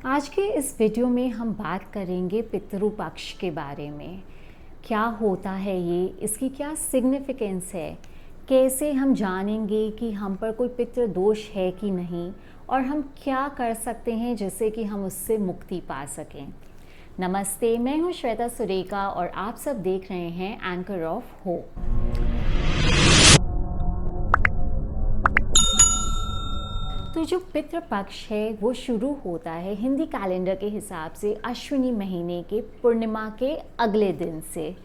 आज के इस वीडियो में हम बात करेंगे पितृ पक्ष के बारे में। क्या होता है ये, इसकी क्या सिग्निफिकेंस है, कैसे हम जानेंगे कि हम पर कोई पितृ दोष है कि नहीं, और हम क्या कर सकते हैं जिससे कि हम उससे मुक्ति पा सकें। नमस्ते, मैं हूँ श्वेता सुरेखा और आप सब देख रहे हैं एंकर ऑफ होप। तो जो पितृ पक्ष है वो शुरू होता है हिंदी कैलेंडर के हिसाब से अश्विनी महीने के पूर्णिमा के अगले दिन से।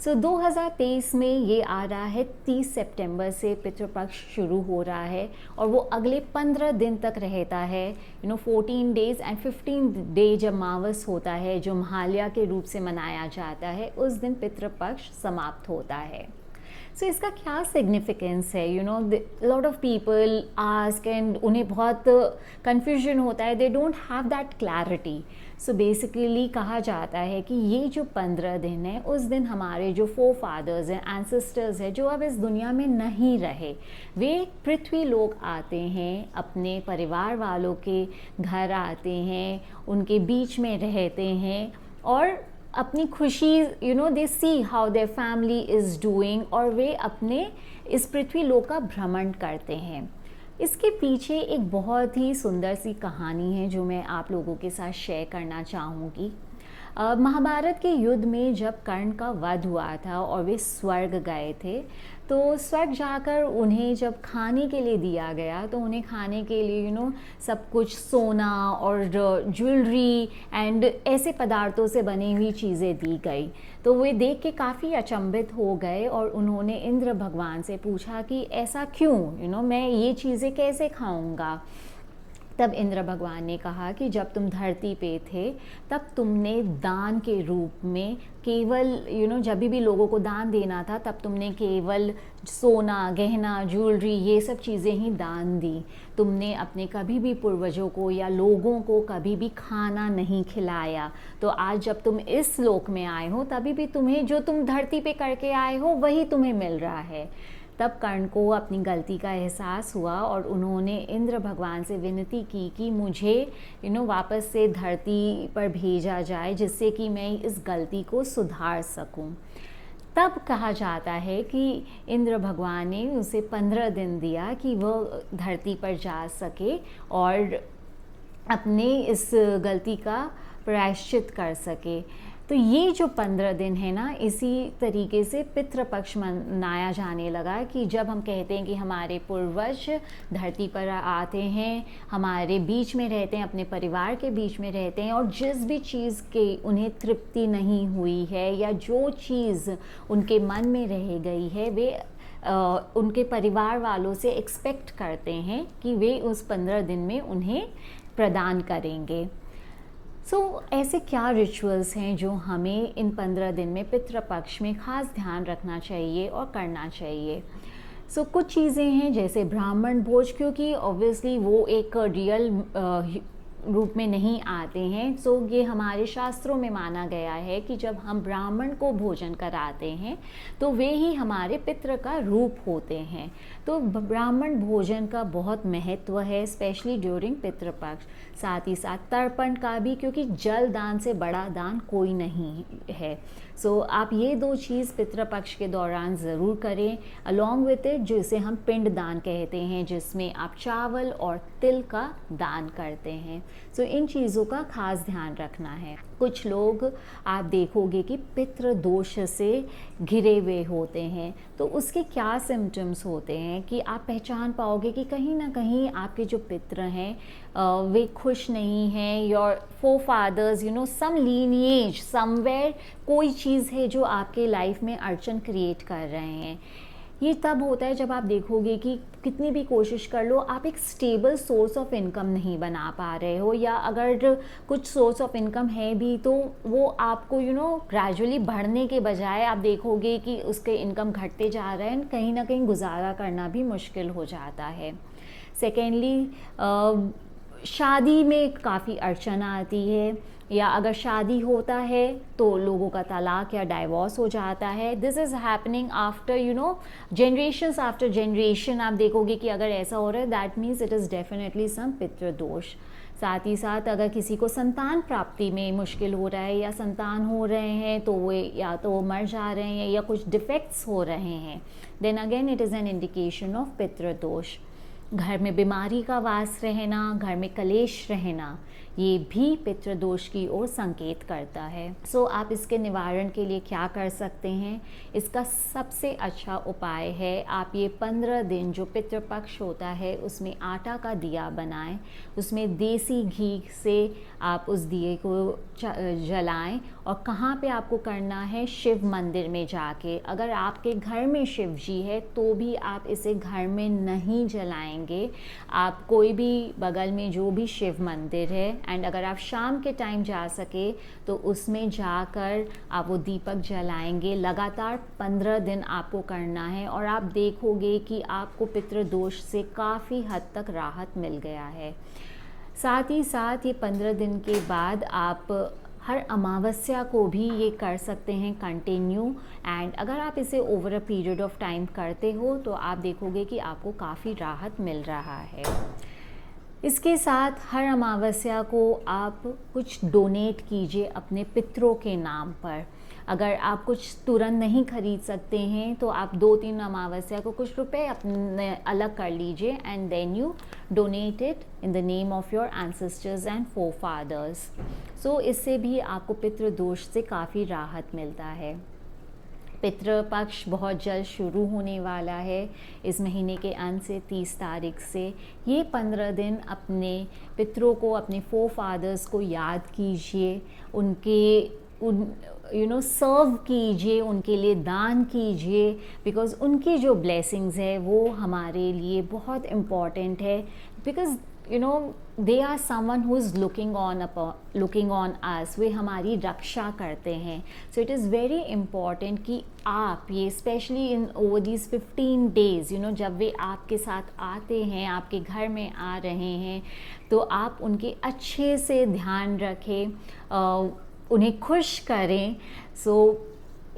2023 में ये आ रहा है 30 सितंबर से पितृपक्ष शुरू हो रहा है और वो अगले 15 दिन तक रहता है। 14 डेज एंड 15 डे जब मावस होता है जो महालया के रूप से मनाया जाता है, उस दिन पितृपक्ष समाप्त होता है। इसका क्या सिग्निफिकेंस है? Lot of people ask and उन्हें बहुत कन्फ्यूजन होता है, they don't have that clarity. Basically कहा जाता है कि ये जो 15 दिन है, उस दिन हमारे जो फोरफादर्स हैं, एंसेस्टर्स हैं, जो अब इस दुनिया में नहीं रहे, वे पृथ्वी लोग आते हैं, अपने परिवार वालों के घर आते हैं, उनके बीच में रहते हैं और अपनी खुशी दे see how their family is doing, और वे अपने इस पृथ्वी लोक का भ्रमण करते हैं। इसके पीछे एक बहुत ही सुंदर सी कहानी है जो मैं आप लोगों के साथ शेयर करना चाहूँगी। महाभारत के युद्ध में जब कर्ण का वध हुआ था और वे स्वर्ग गए थे, तो स्वर्ग जाकर उन्हें जब खाने के लिए दिया गया तो उन्हें खाने के लिए सब कुछ सोना और ज्वेलरी एंड ऐसे पदार्थों से बनी हुई चीज़ें दी गई। तो वे देख के काफ़ी अचंभित हो गए और उन्होंने इंद्र भगवान से पूछा कि ऐसा क्यों, मैं ये चीज़ें कैसे खाऊंगा। तब इंद्र भगवान ने कहा कि जब तुम धरती पे थे तब तुमने दान के रूप में केवल जब भी लोगों को दान देना था तब तुमने केवल सोना, गहना, ज्वेलरी, ये सब चीज़ें ही दान दी। तुमने अपने कभी भी पूर्वजों को या लोगों को कभी भी खाना नहीं खिलाया। तो आज जब तुम इस लोक में आए हो तभी भी तुम्हें जो तुम धरती पे करके आए हो वही तुम्हें मिल रहा है। तब कर्ण को अपनी गलती का एहसास हुआ और उन्होंने इंद्र भगवान से विनती की कि मुझे वापस से धरती पर भेजा जाए जिससे कि मैं इस गलती को सुधार सकूं। तब कहा जाता है कि इंद्र भगवान ने उसे 15 दिन दिया कि वह धरती पर जा सके और अपने इस गलती का प्रायश्चित कर सके। तो ये जो 15 दिन है ना, इसी तरीके से पितृपक्ष मनाया जाने लगा कि जब हम कहते हैं कि हमारे पूर्वज धरती पर आते हैं, हमारे बीच में रहते हैं, अपने परिवार के बीच में रहते हैं, और जिस भी चीज़ के उन्हें तृप्ति नहीं हुई है या जो चीज़ उनके मन में रह गई है, वे उनके परिवार वालों से एक्सपेक्ट करते हैं कि वे उस 15 दिन में उन्हें प्रदान करेंगे। ऐसे क्या रिचुअल्स हैं जो हमें इन 15 दिन में पितृपक्ष में ख़ास ध्यान रखना चाहिए और करना चाहिए? कुछ चीज़ें हैं जैसे ब्राह्मण भोज, क्योंकि ऑब्वियसली वो एक रियल रूप में नहीं आते हैं। ये हमारे शास्त्रों में माना गया है कि जब हम ब्राह्मण को भोजन कराते हैं तो वे ही हमारे पितृ का रूप होते हैं। तो ब्राह्मण भोजन का बहुत महत्व है, स्पेशली ड्यूरिंग पितृपक्ष। साथ ही साथ तर्पण का भी, क्योंकि जल दान से बड़ा दान कोई नहीं है। आप ये 2 चीज़ पितृपक्ष के दौरान ज़रूर करें, अलॉन्ग विथ इट जिसे हम पिंड दान कहते हैं, जिसमें आप चावल और तिल का दान करते हैं। इन चीज़ों का खास ध्यान रखना है। कुछ लोग आप देखोगे कि पितृ दोष से घिरे हुए होते हैं, तो उसके क्या सिम्टम्स होते हैं कि आप पहचान पाओगे कि कहीं ना कहीं आपके जो पितृ हैं वे खुश नहीं हैं। Your forefathers, some lineage somewhere, कोई चीज़ है जो आपके लाइफ में अड़चन क्रिएट कर रहे हैं। ये तब होता है जब आप देखोगे कि कितनी भी कोशिश कर लो, आप एक स्टेबल सोर्स ऑफ इनकम नहीं बना पा रहे हो, या अगर कुछ सोर्स ऑफ इनकम है भी तो वो आपको ग्रेजुअली बढ़ने के बजाय आप देखोगे कि उसके इनकम घटते जा रहे हैं, कहीं ना कहीं गुजारा करना भी मुश्किल हो जाता है। सेकेंडली, शादी में काफ़ी अड़चन आती है, या अगर शादी होता है तो लोगों का तलाक या डाइवोर्स हो जाता है। This is happening after generations after generation. आप देखोगे कि अगर ऐसा हो रहा है, that means it is definitely some पितृ दोष। साथ ही साथ अगर किसी को संतान प्राप्ति में मुश्किल हो रहा है या संतान हो रहे हैं तो वो या तो वो मर जा रहे हैं या कुछ डिफेक्ट्स हो रहे हैं, then again it is an indication of पितृदोष। घर में बीमारी का वास रहना, घर में कलेश रहना, ये भी पितृदोष की ओर संकेत करता है। सो आप इसके निवारण के लिए क्या कर सकते हैं? इसका सबसे अच्छा उपाय है आप ये 15 दिन जो पितृपक्ष होता है उसमें आटा का दिया बनाएं, उसमें देसी घी से आप उस दिए को जलाएं। और कहाँ पे आपको करना है? शिव मंदिर में जाके। अगर आपके घर में शिव जी है तो भी आप इसे घर में नहीं जलाएंगे, आप कोई भी बगल में जो भी शिव मंदिर है, एंड अगर आप शाम के टाइम जा सके तो उसमें जाकर आप वो दीपक जलाएंगे। लगातार 15 दिन आपको करना है और आप देखोगे कि आपको पितृदोष से काफ़ी हद तक राहत मिल गया है। साथ ही साथ ये 15 दिन के बाद आप हर अमावस्या को भी ये कर सकते हैं कंटिन्यू। एंड अगर आप इसे over a period of time करते हो तो आप देखोगे कि आपको काफ़ी राहत मिल रहा है। इसके साथ हर अमावस्या को आप कुछ डोनेट कीजिए अपने पितरों के नाम पर। अगर आप कुछ तुरंत नहीं खरीद सकते हैं तो आप 2-3 अमावस्या को कुछ रुपए अपने अलग कर लीजिए and then you donate it in the name of your ancestors and forefathers. So इससे भी आपको पितृदोष से काफ़ी राहत मिलता है। पितृपक्ष बहुत जल्द शुरू होने वाला है, इस महीने के अंत से 30 तारीख से। ये 15 दिन अपने पितरों को, अपने फोरफादर्स को याद कीजिए, सर्व कीजिए, उनके लिए दान कीजिए, बिकॉज़ उनकी जो ब्लेसिंग्स है वो हमारे लिए बहुत इम्पॉर्टेंट है। Because they are someone who is looking on us, वे हमारी रक्षा करते हैं। So it is very important कि आप ये specially in over these 15 days, जब वे आपके साथ आते हैं, आपके घर में आ रहे हैं, तो आप उनके अच्छे से ध्यान रखें, उन्हें खुश करें।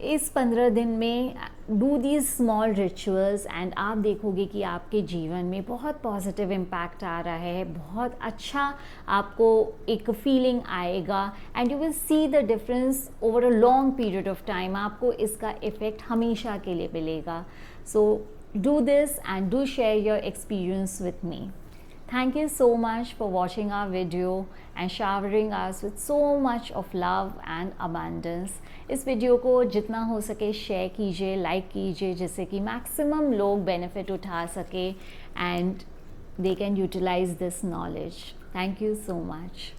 इस 15 दिन में do these small rituals and आप देखोगे कि आपके जीवन में बहुत पॉजिटिव इम्पैक्ट आ रहा है, बहुत अच्छा आपको एक फीलिंग आएगा and you will see the difference over a long period of time. आपको इसका इफ़ेक्ट हमेशा के लिए मिलेगा। So do this and do share your experience with me. Thank you so much for watching our video and showering us with so much of love and abundance. इस video को जितना हो सके शेयर कीजिए, लाइक कीजिए, जिससे कि maximum लोग बेनिफिट उठा सके and they can utilize this knowledge. Thank you so much.